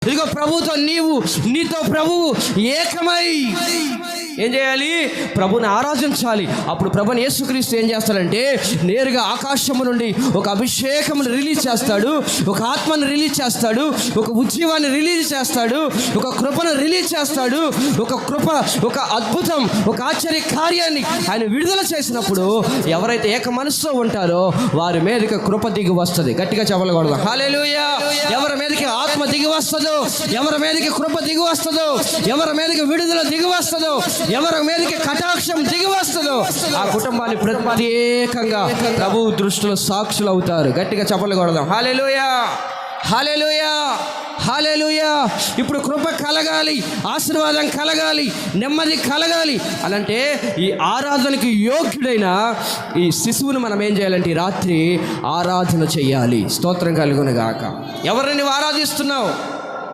ఇదిగో ప్రభుతో నీతో ప్రభువు ఏకమై ఏం చేయాలి? ప్రభుని ఆరాధించాలి. అప్పుడు ప్రభుని యేసుక్రీస్తు ఏం చేస్తాడంటే నేరుగా ఆకాశము నుండి ఒక అభిషేకమును రిలీజ్ చేస్తాడు, ఒక ఆత్మను రిలీజ్ చేస్తాడు, ఒక ఉద్యమాన్ని రిలీజ్ చేస్తాడు, ఒక కృపను రిలీజ్ చేస్తాడు. ఒక అద్భుతం, ఒక ఆశ్చర్య కార్యాన్ని ఆయన విడుదల చేసినప్పుడు ఎవరైతే ఏక మనసుతో ఉంటారో వారి మీదకి కృప దిగి వస్తుంది. గట్టిగా చెప్పకూడదు హల్లెలూయా. ఎవరి మీదకి ఆత్మ దిగి వస్తుందో, ఎవరి మీదకి కృప దిగి వస్తుందో, ఎవరి మీదకి విడుదల దిగి వస్తుందో, ఎవరి మీదకి కటాక్షం దిగి వస్తుందో ఆ కుటుంబాన్ని ప్రత్యేకంగా ప్రభు దృష్టిలో సాక్షులు అవుతారు. గట్టిగా చెప్పలు కొడదాం హల్లెలూయా, హల్లెలూయా, హల్లెలూయా. ఇప్పుడు కృప కలగాలి, ఆశీర్వాదం కలగాలి, నెమ్మది కలగాలి అలాంటే ఈ ఆరాధనకి యోగ్యుడైన ఈ శిశువును మనం ఏం చేయాలంటే ఈ రాత్రి ఆరాధన చెయ్యాలి. స్తోత్రం కలుగును గాక. ఎవరిని నువ్వు ఆరాధిస్తున్నావు?